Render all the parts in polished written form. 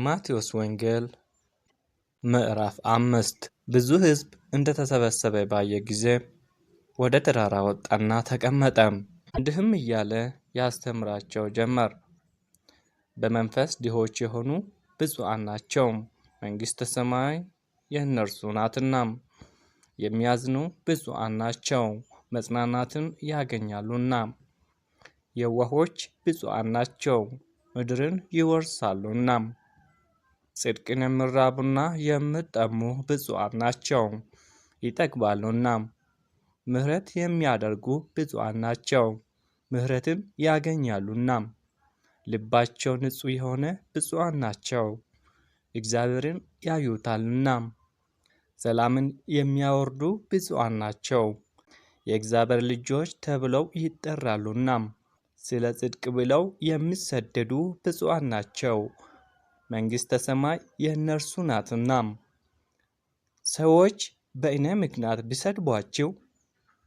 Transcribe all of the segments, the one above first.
ማቴዎስ ወንጌል ምዕራፍ 5 ብዙ ሕዝብ እንደተሰበሰበ ባየ ጊዜ ወደ ተራራ ወጣና ተቀመጠ። እንዲህም እያለ ያስተምራቸው ጀመር። በመንፈስ ድሆች የሆኑ ብፁዓን ናቸው፣ መንግሥተ ሰማይ የእነርሱ ናትና። የሚያዝኑ ብፁዓን ናቸው፣ መጽናናትን ያገኛሉና። የዋሆች ብፁዓን ናቸው፣ ምድርን ይወርሳሉና። ጽድቅን የሚራቡና የሚጠሙ ብፁዓን ናቸው፣ ይጠግባሉና። ምሕረት የሚያደርጉ ብፁዓን ናቸው፣ ምሕረትን ያገኛሉና። ልባቸው ንጹሕ የሆነ ብፁዓን ናቸው፣ እግዚአብሔርን ያዩታልና። ሰላምን የሚያወርዱ ብፁዓን ናቸው፣ የእግዚአብሔር ልጆች ተብለው ይጠራሉና። ስለ ጽድቅ ብለው የሚሰደዱ ብፁዓን ናቸው፣ መንግሥተ ሰማይ የእነርሱ ናትና። ሰዎች በእኔ ምክንያት ቢሰድቧችሁ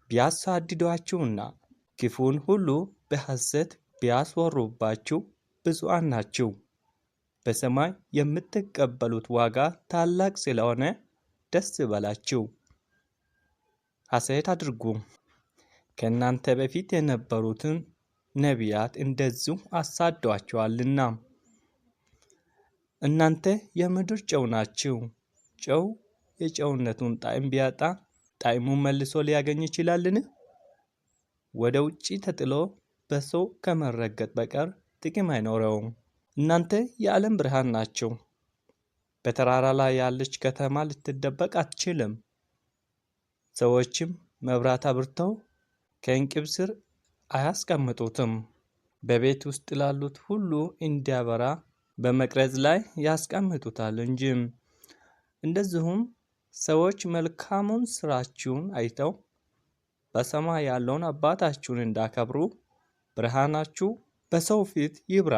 ቢያሳድዷችሁና ክፉን ሁሉ በሐሰት ቢያስወሩባችሁ ብፁዓን ናችሁ፣ በሰማይ የምትቀበሉት ዋጋ ታላቅ ስለሆነ ደስ ይበላችሁ። ሐሴት አድርጉ፣ ከእናንተ በፊት የነበሩትን ነቢያት እንደዚሁ አሳደዋቸዋልና። እናንተ የምድር ጨው ናችሁ። ጨው የጨውነቱን ጣዕም ቢያጣ ጣዕሙን መልሶ ሊያገኝ ይችላልን? ወደ ውጪ ተጥሎ በሰው ከመረገጥ በቀር ጥቅም አይኖረውም። እናንተ የዓለም ብርሃን ናችሁ። በተራራ ላይ ያለች ከተማ ልትደበቅ አትችልም። ሰዎችም መብራት አብርተው ከእንቅብ ስር አያስቀምጡትም፣ በቤት ውስጥ ላሉት ሁሉ እንዲያበራ በመቅረዝ ላይ ያስቀምጡታል እንጂ። እንደዚሁም ሰዎች መልካሙን ስራችሁን አይተው በሰማይ ያለውን አባታችሁን እንዳከብሩ ብርሃናችሁ በሰው ፊት ይብራ።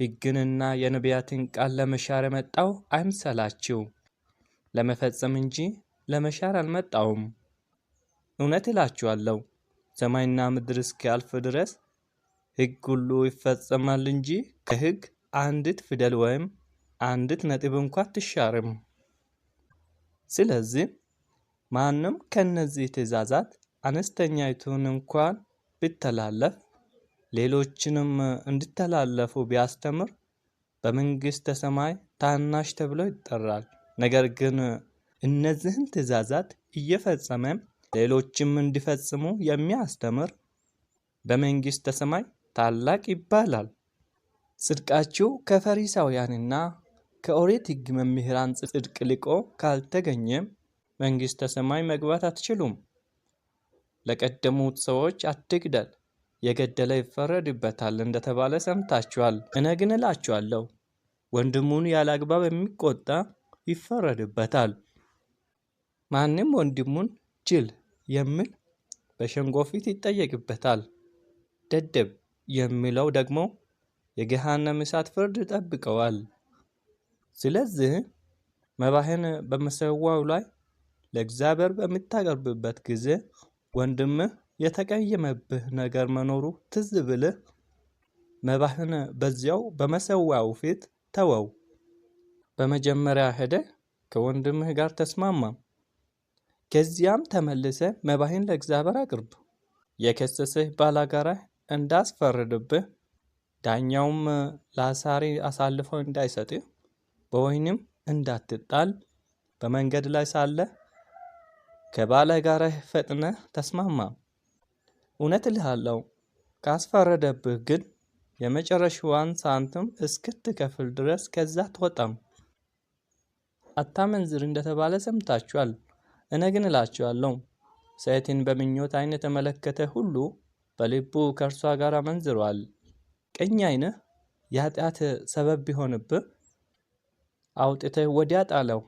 ሕግንና የነቢያትን ቃል ለመሻር የመጣው አይምሰላችሁ፣ ለመፈጸም እንጂ ለመሻር አልመጣውም። እውነት እላችኋለሁ፣ ሰማይና ምድር እስኪያልፍ ድረስ ሕግ ሁሉ ይፈጸማል እንጂ ከሕግ አንዲት ፊደል ወይም አንዲት ነጥብ እንኳ አትሻርም። ስለዚህ ማንም ከእነዚህ ትእዛዛት አነስተኛይቱን እንኳን ቢተላለፍ ሌሎችንም እንዲተላለፉ ቢያስተምር በመንግሥተ ሰማይ ታናሽ ተብሎ ይጠራል። ነገር ግን እነዚህን ትእዛዛት እየፈጸመ ሌሎችም እንዲፈጽሙ የሚያስተምር በመንግሥተ ሰማይ ታላቅ ይባላል። ጽድቃችሁ ከፈሪሳውያንና ከኦሪት ሕግ መምህራን ጽድቅ ልቆ ካልተገኘ መንግሥተ ሰማይ መግባት አትችሉም። ለቀደሙት ሰዎች አትግደል፣ የገደለ ይፈረድበታል እንደተባለ ሰምታችኋል። እኔ ግን እላችኋለሁ፣ ወንድሙን ያለ አግባብ የሚቆጣ ይፈረድበታል። ማንም ወንድሙን ጅል የሚል በሸንጎ ፊት ይጠየቅበታል። ደደብ የሚለው ደግሞ የገሃነም እሳት ፍርድ ይጠብቀዋል። ስለዚህ መባህን በመሠዊያው ላይ ለእግዚአብሔር በምታቀርብበት ጊዜ ወንድምህ የተቀየመብህ ነገር መኖሩ ትዝ ብልህ መባህን በዚያው በመሠዊያው ፊት ተወው። በመጀመሪያ ሄደህ ከወንድምህ ጋር ተስማማ፣ ከዚያም ተመልሰ መባህን ለእግዚአብሔር አቅርብ። የከሰሰህ ባላጋራህ እንዳስፈርድብህ ዳኛውም ለአሳሪ አሳልፈው እንዳይሰጥህ በወህኒም እንዳትጣል በመንገድ ላይ ሳለህ ከባላጋራህ ፈጥነህ ተስማማ። እውነት እልሃለሁ፣ ካስፈረደብህ ግን የመጨረሻዋን ሳንቲም እስክትከፍል ድረስ ከዛ አትወጣም። አታመንዝር እንደተባለ ሰምታችኋል። እኔ ግን እላችኋለሁ፣ ሴትን በምኞት ዓይን የተመለከተ ሁሉ በልቡ ከእርሷ ጋር አመንዝሯል። ቀኝ ዓይንህ የኃጢአት ሰበብ ቢሆንብህ አውጥተህ ወዲያ ጣለው።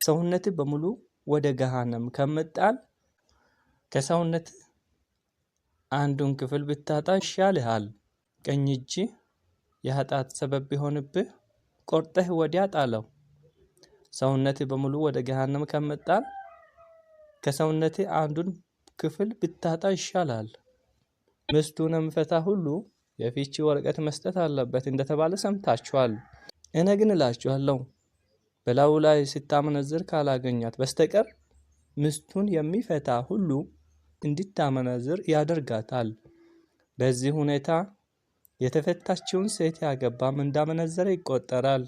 ሰውነትህ በሙሉ ወደ ገሃነም ከምጣል ከሰውነትህ አንዱን ክፍል ብታጣ ይሻልሃል። ቀኝ እጅህ የኃጢአት ሰበብ ቢሆንብህ ቆርጠህ ወዲያ ጣለው። ሰውነትህ በሙሉ ወደ ገሃነም ከምጣል ከሰውነትህ አንዱን ክፍል ብታጣ ይሻላል። ሚስቱን የሚፈታ ሁሉ የፍቺ ወረቀት መስጠት አለበት እንደተባለ ሰምታችኋል። እኔ ግን እላችኋለሁ በላዩ ላይ ስታመነዝር ካላገኛት በስተቀር ሚስቱን የሚፈታ ሁሉ እንድታመነዝር ያደርጋታል። በዚህ ሁኔታ የተፈታችውን ሴት ያገባም እንዳመነዘረ ይቆጠራል።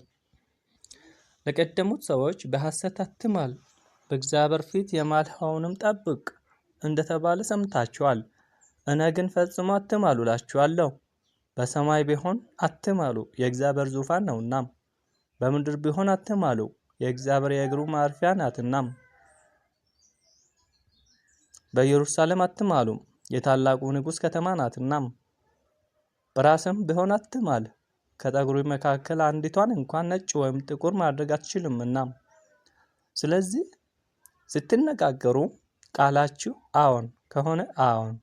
ለቀደሙት ሰዎች በሐሰት አትማል፣ በእግዚአብሔር ፊት የማልኸውንም ጠብቅ እንደተባለ ሰምታችኋል። እኔ ግን ፈጽሞ አትማሉ እላችኋለሁ። በሰማይ ቢሆን አትማሉ፣ የእግዚአብሔር ዙፋን ነውና። በምድር ቢሆን አትማሉ፣ የእግዚአብሔር የእግሩ ማረፊያ ናትና። በኢየሩሳሌም አትማሉ፣ የታላቁ ንጉሥ ከተማ ናትና። በራስም ቢሆን አትማል፣ ከጠጉሩ መካከል አንዲቷን እንኳን ነጭ ወይም ጥቁር ማድረግ አትችልምና። ስለዚህ ስትነጋገሩ ቃላችሁ አዎን ከሆነ አዎን፣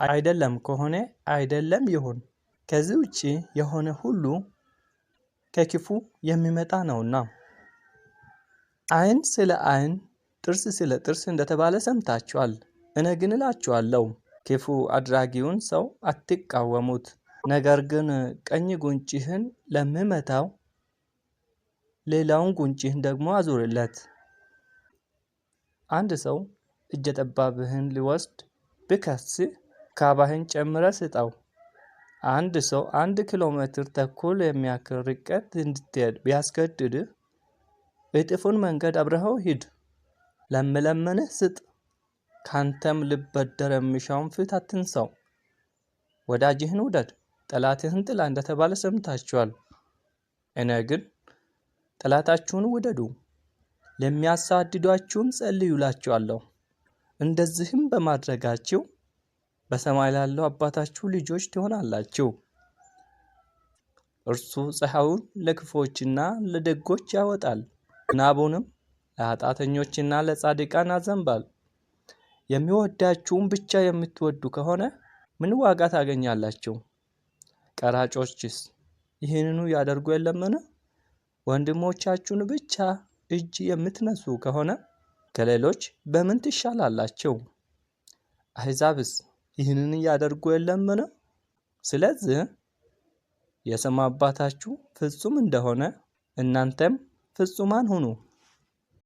አይደለም ከሆነ አይደለም ይሁን። ከዚህ ውጪ የሆነ ሁሉ ከክፉ የሚመጣ ነውና። ዓይን ስለ ዓይን ጥርስ ስለ ጥርስ እንደተባለ ሰምታችኋል። እኔ ግን እላችኋለሁ ክፉ አድራጊውን ሰው አትቃወሙት፣ ነገር ግን ቀኝ ጉንጭህን ለሚመታው ሌላውን ጉንጭህን ደግሞ አዙርለት። አንድ ሰው እጀ ጠባብህን ሊወስድ ቢከስህ ካባህን ጨምረህ ስጠው። አንድ ሰው 1 ኪሎ ሜትር ተኩል የሚያክል ርቀት እንድትሄድ ቢያስገድድህ እጥፉን መንገድ አብረኸው ሂድ። ለሚለምንህ ስጥ፣ ካንተም ሊበደር የሚሻውን ፊት አትንሳው። ወዳጅህን ውደድ፣ ጠላትህን ጥላ እንደተባለ ሰምታችኋል። እኔ ግን ጠላታችሁን ውደዱ፣ ለሚያሳድዷችሁም ጸልዩ እላችኋለሁ። እንደዚህም በማድረጋችሁ በሰማይ ላለው አባታችሁ ልጆች ትሆናላችሁ። እርሱ ፀሐዩን ለክፉዎችና ለደጎች ያወጣል፣ ዝናቡንም ለኃጢአተኞችና ለጻድቃን ያዘንባል። የሚወዳችሁን ብቻ የምትወዱ ከሆነ ምን ዋጋ ታገኛላችሁ? ቀራጮችስ ይህንኑ ያደርጉ የለምን? ወንድሞቻችሁን ብቻ እጅ የምትነሱ ከሆነ ከሌሎች በምን ትሻላላችሁ? አሕዛብስ ይህንን ያደርጉ የለምን? ስለዚህ የሰማይ አባታችሁ ፍጹም እንደሆነ እናንተም ፍጹማን ሁኑ።